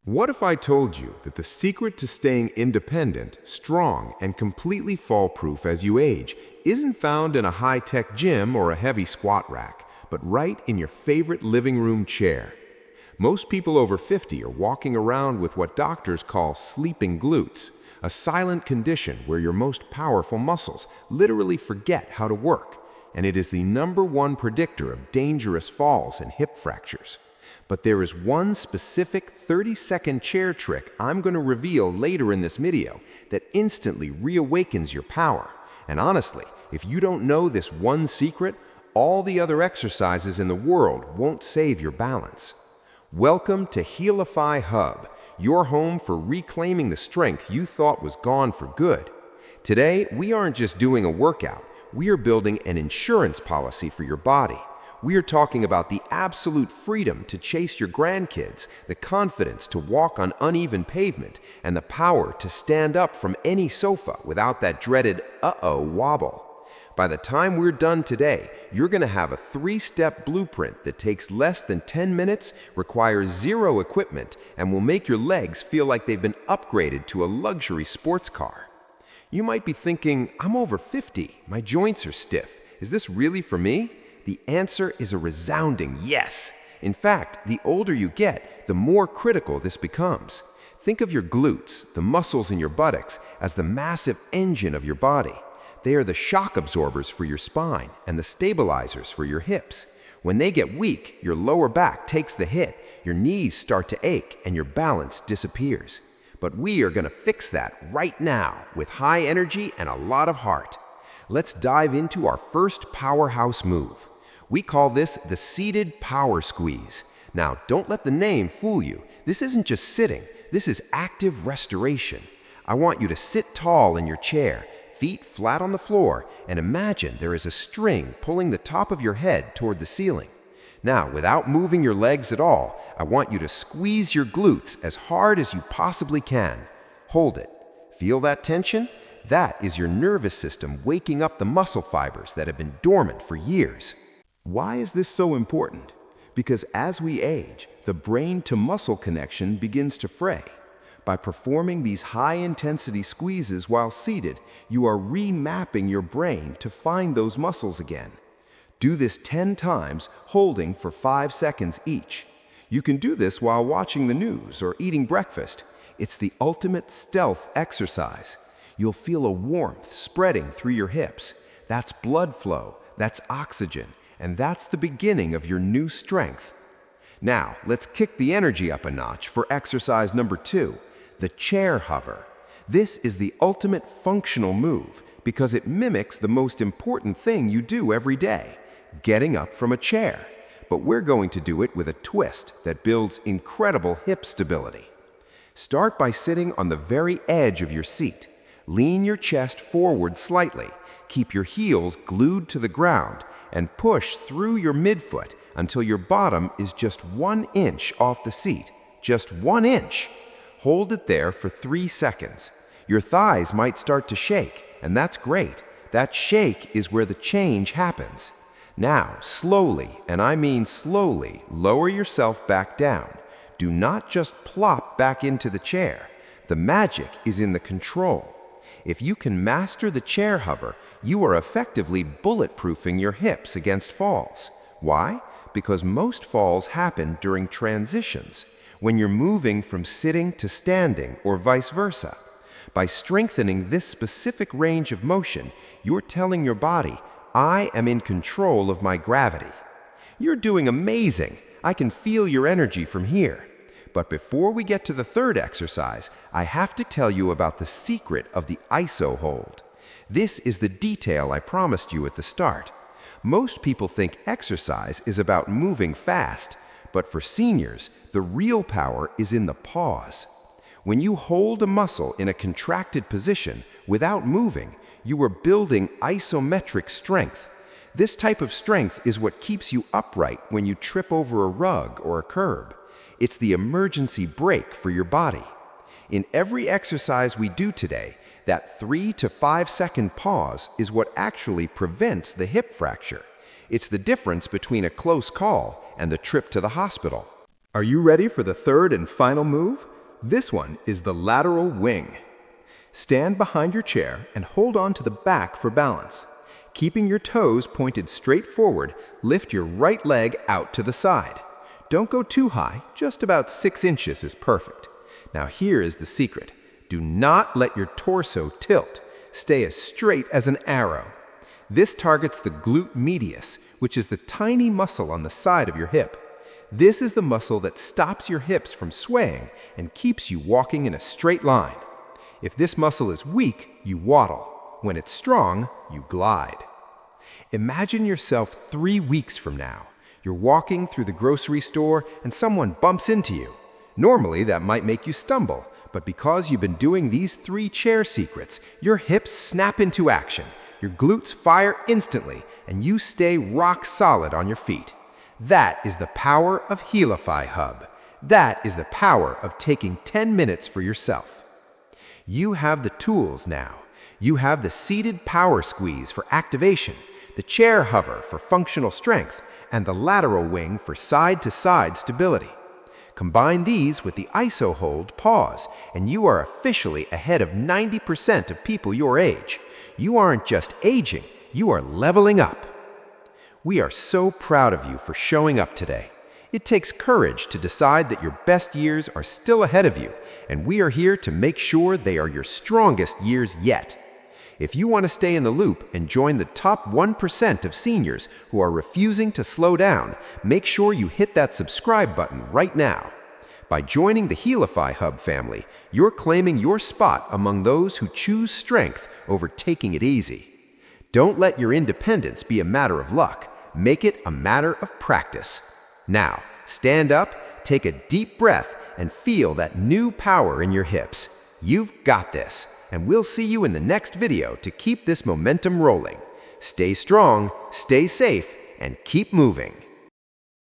What if I told you that the secret to staying independent, strong, and completely fall-proof as you age isn't found in a high-tech gym or a heavy squat rack, but right in your favorite living room chair? Most people over 50 are walking around with what doctors call sleeping glutes, a silent condition where your most powerful muscles literally forget how to work, and it is the #1 predictor of dangerous falls and hip fractures. But there is one specific 30-second chair trick I'm going to reveal later in this video that instantly reawakens your power. And honestly, if you don't know this one secret, all the other exercises in the world won't save your balance. Welcome to Healify Hub, your home for reclaiming the strength you thought was gone for good. Today, we aren't just doing a workout, we are building an insurance policy for your body. We are talking about the absolute freedom to chase your grandkids, the confidence to walk on uneven pavement, and the power to stand up from any sofa without that dreaded uh-oh wobble. By the time we're done today, you're going to have a 3-step blueprint that takes less than 10 minutes, requires zero equipment, and will make your legs feel like they've been upgraded to a luxury sports car. You might be thinking, I'm over 50, my joints are stiff. Is this really for me? The answer is a resounding yes. In fact, the older you get, the more critical this becomes. Think of your glutes, the muscles in your buttocks, as the massive engine of your body. They are the shock absorbers for your spine and the stabilizers for your hips. When they get weak, your lower back takes the hit, your knees start to ache, and your balance disappears. But we are going to fix that right now with high energy and a lot of heart. Let's dive into our first powerhouse move. We call this the seated power squeeze. Now, don't let the name fool you. This isn't just sitting. This is active restoration. I want you to sit tall in your chair, feet flat on the floor, and imagine there is a string pulling the top of your head toward the ceiling. Now, without moving your legs at all, I want you to squeeze your glutes as hard as you possibly can. Hold it. Feel that tension? That is your nervous system waking up the muscle fibers that have been dormant for years. Why is this so important? Because as we age, the brain-to-muscle connection begins to fray. By performing these high-intensity squeezes while seated, you are remapping your brain to find those muscles again. Do this 10 times, holding for 5 seconds each. You can do this while watching the news or eating breakfast. It's the ultimate stealth exercise. You'll feel a warmth spreading through your hips. That's blood flow, that's oxygen, and that's the beginning of your new strength. Now, let's kick the energy up a notch for exercise number 2, the chair hover. This is the ultimate functional move because it mimics the most important thing you do every day, getting up from a chair. But we're going to do it with a twist that builds incredible hip stability. Start by sitting on the very edge of your seat. Lean your chest forward slightly, keep your heels glued to the ground, and push through your midfoot until your bottom is just 1 inch off the seat. Just 1 inch. Hold it there for 3 seconds. Your thighs might start to shake, and that's great. That shake is where the change happens. Now, slowly, and I mean slowly, lower yourself back down. Do not just plop back into the chair. The magic is in the control. If you can master the chair hover, you are effectively bulletproofing your hips against falls. Why? Because most falls happen during transitions, when you're moving from sitting to standing or vice versa. By strengthening this specific range of motion, you're telling your body, I am in control of my gravity. You're doing amazing. I can feel your energy from here. But before we get to the third exercise, I have to tell you about the secret of the ISO hold. This is the detail I promised you at the start. Most people think exercise is about moving fast, but for seniors, the real power is in the pause. When you hold a muscle in a contracted position without moving, you are building isometric strength. This type of strength is what keeps you upright when you trip over a rug or a curb. It's the emergency brake for your body. In every exercise we do today, that 3 to 5 second pause is what actually prevents the hip fracture. It's the difference between a close call and the trip to the hospital. Are you ready for the third and final move? This one is the lateral wing. Stand behind your chair and hold on to the back for balance. Keeping your toes pointed straight forward, lift your right leg out to the side. Don't go too high, just about 6 inches is perfect. Now here is the secret. Do not let your torso tilt. Stay as straight as an arrow. This targets the glute medius, which is the tiny muscle on the side of your hip. This is the muscle that stops your hips from swaying and keeps you walking in a straight line. If this muscle is weak, you waddle. When it's strong, you glide. Imagine yourself 3 weeks from now. You're walking through the grocery store and someone bumps into you. Normally, that might make you stumble, but because you've been doing these 3 chair secrets, your hips snap into action, your glutes fire instantly, and you stay rock solid on your feet. That is the power of Healify Hub. That is the power of taking 10 minutes for yourself. You have the tools now. You have the seated power squeeze for activation, the chair hover for functional strength, and the lateral wing for side-to-side stability. Combine these with the ISO hold pause, and you are officially ahead of 90% of people your age. You aren't just aging, you are leveling up. We are so proud of you for showing up today. It takes courage to decide that your best years are still ahead of you, and we are here to make sure they are your strongest years yet. If you want to stay in the loop and join the top 1% of seniors who are refusing to slow down, make sure you hit that subscribe button right now. By joining the Healify Hub family, you're claiming your spot among those who choose strength over taking it easy. Don't let your independence be a matter of luck. Make it a matter of practice. Now, stand up, take a deep breath, and feel that new power in your hips. You've got this, and we'll see you in the next video to keep this momentum rolling. Stay strong, stay safe, and keep moving.